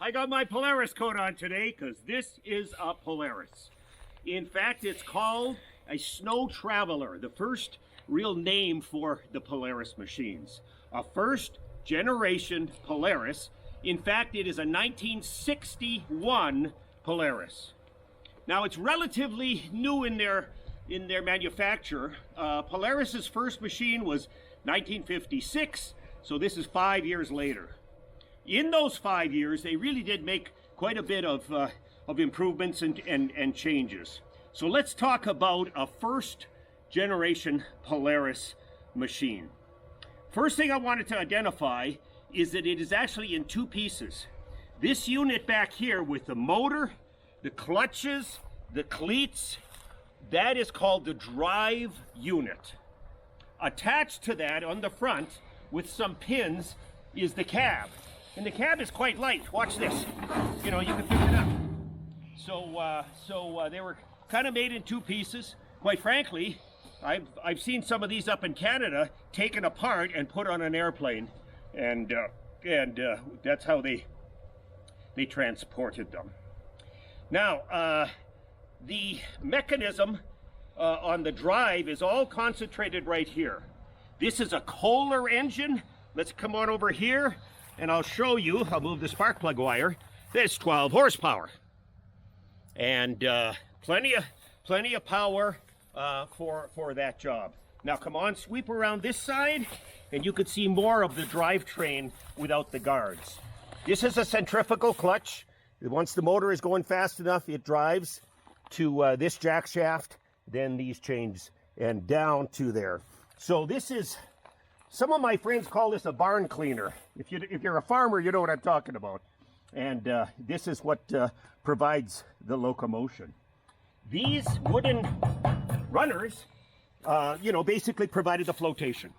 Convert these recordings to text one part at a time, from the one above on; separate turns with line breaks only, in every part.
I got my Polaris coat on today because this is a Polaris. In fact, it's called a Sno-Traveler, the first real name for the Polaris machines. A first generation Polaris. In fact, it is a 1961 Polaris. Now, it's relatively new in their manufacture. Polaris's first machine was 1956, so this is 5 years later. In those 5 years, they really did make quite a bit of improvements and changes. So let's talk about a first generation Polaris machine. First thing I wanted to identify is that it is actually in two pieces. This unit back here with the motor, the clutches, the cleats, that is called the drive unit. Attached to that on the front with some pins is the cab. And the cab is quite light. Watch this. You know, you can pick it up. So they were kind of made in two pieces. Quite frankly, I've seen some of these up in Canada taken apart and put on an airplane, and that's how they transported them. Now, the mechanism on the drive is all concentrated right here. This is a Kohler engine. Let's come on over here and I'll show you. I'll move the spark plug wire. That's 12 horsepower, and plenty of power for that job. Now come on, sweep around this side, and you could see more of the drivetrain without the guards. This is a centrifugal clutch. Once the motor is going fast enough, it drives to this jack shaft, then these chains, and down to there. So this is, some of my friends call this a barn cleaner. If you're a farmer, you know what I'm talking about. And this is what provides the locomotion. These wooden runners, basically provided the flotation.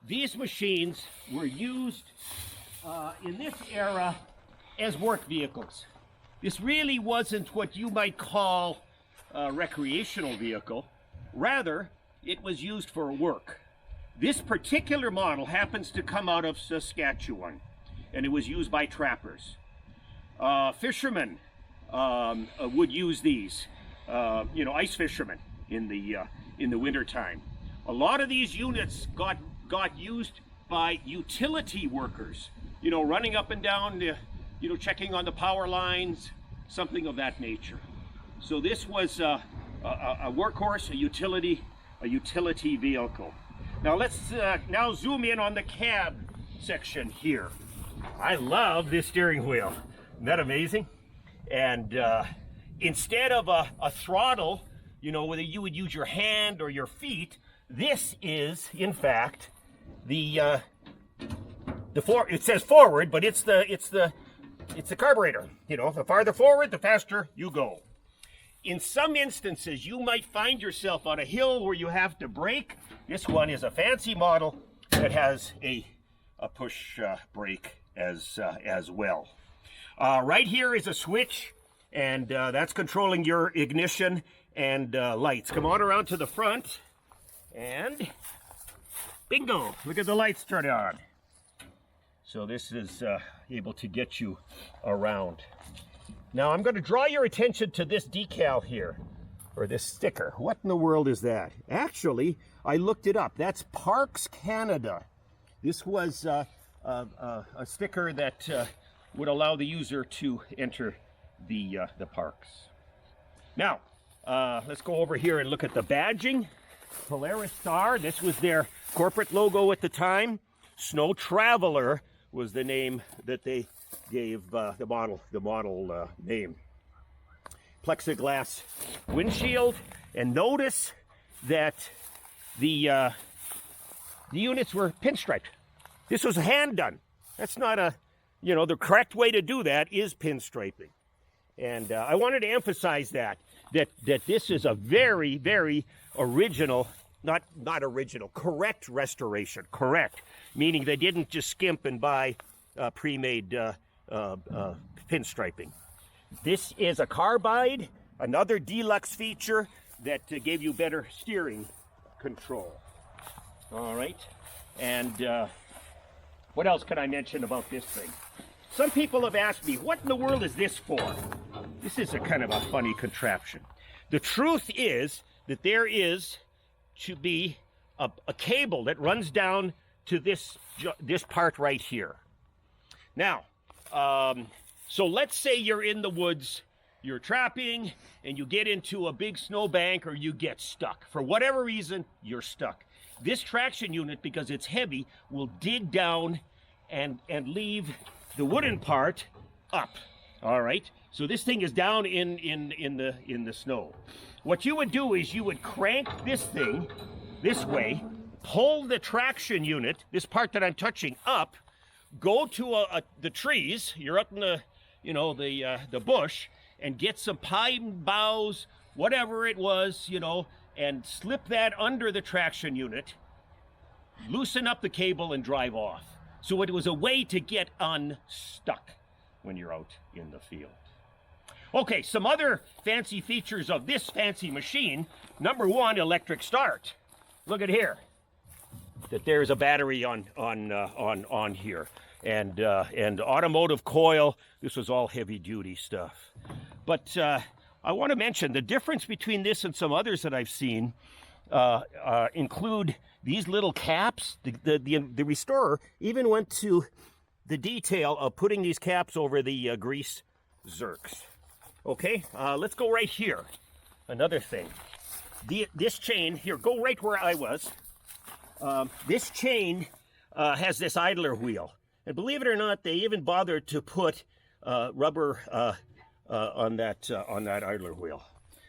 These machines were used in this era as work vehicles. This really wasn't what you might call a recreational vehicle. Rather, it was used for work. This particular model happens to come out of Saskatchewan, and it was used by trappers. Fishermen would use these, ice fishermen in the winter time. A lot of these units got used by utility workers, running up and down, checking on the power lines, something of that nature. So this was a workhorse, a utility vehicle. Now let's now zoom in on the cab section here. I love this steering wheel. Isn't that amazing? And instead of a throttle, whether you would use your hand or your feet, this is, in fact, it says forward, but it's the carburetor. The farther forward, the faster you go. In some instances, you might find yourself on a hill where you have to brake. This one is a fancy model that has a push brake as well. Right here is a switch, and that's controlling your ignition and lights. Come on around to the front, and bingo! Look at the lights turn on. So this is able to get you around. Now I'm going to draw your attention to this decal here, or this sticker. What in the world is that? Actually, I looked it up. That's Parks Canada. This was a sticker that would allow the user to enter the parks. Now, let's go over here and look at the badging. Polaris Star, this was their corporate logo at the time. Sno-Traveler was the name that they gave the model name. Plexiglass windshield, and notice that the units were pinstriped. This was hand done. That's not the correct way to do that is pinstriping. And I wanted to emphasize that this is a very, very original, not original, correct restoration. Correct, meaning they didn't just skimp and buy pre-made pinstriping. This is a carbide, another deluxe feature that gave you better steering control. All right, and what else can I mention about this thing? some people have asked me, what in the world is this for? This is a kind of a funny contraption. The truth is that there is to be a cable that runs down to this part right here. Now, so let's say you're in the woods, you're trapping, and you get into a big snowbank or you get stuck. For whatever reason, you're stuck. This traction unit, because it's heavy, will dig down and leave the wooden part up. All right? So this thing is down in the snow. What you would do is you would crank this thing this way, pull the traction unit, this part that I'm touching, up, go to the trees, you're up in the bush, and get some pine boughs, whatever it was, and slip that under the traction unit, loosen up the cable and drive off. So it was a way to get unstuck when you're out in the field. Okay, some other fancy features of this fancy machine. Number one, electric start. Look at here, that there's a battery on here, and automotive coil. This was all heavy duty stuff. But I want to mention the difference between this and some others that I've seen include these little caps. The restorer even went to the detail of putting these caps over the grease zerks. Okay, let's go right here. Another thing. This chain, here, go right where I was. This chain has this idler wheel. And believe it or not, they even bothered to put rubber on that idler wheel.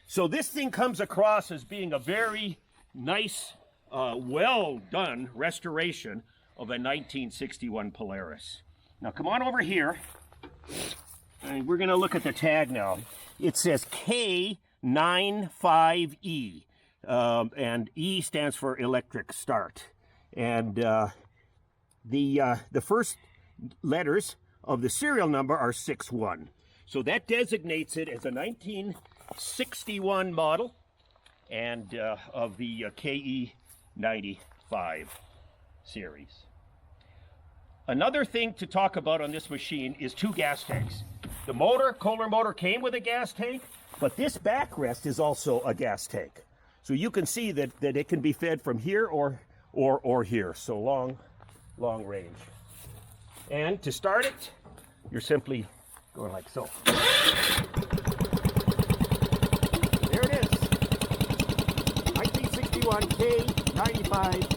So this thing comes across as being a very nice, well done restoration of a 1961 Polaris. Now come on over here, and we're going to look at the tag now. It says K95E, and E stands for electric start. And the first letters of the serial number are 61. So that designates it as a 1961 model and of the KE95 series. Another thing to talk about on this machine is two gas tanks. The Kohler motor came with a gas tank, but this backrest is also a gas tank. So you can see that it can be fed from here or here. So long range. And to start it, you're simply going like so. There it is. 1961 K95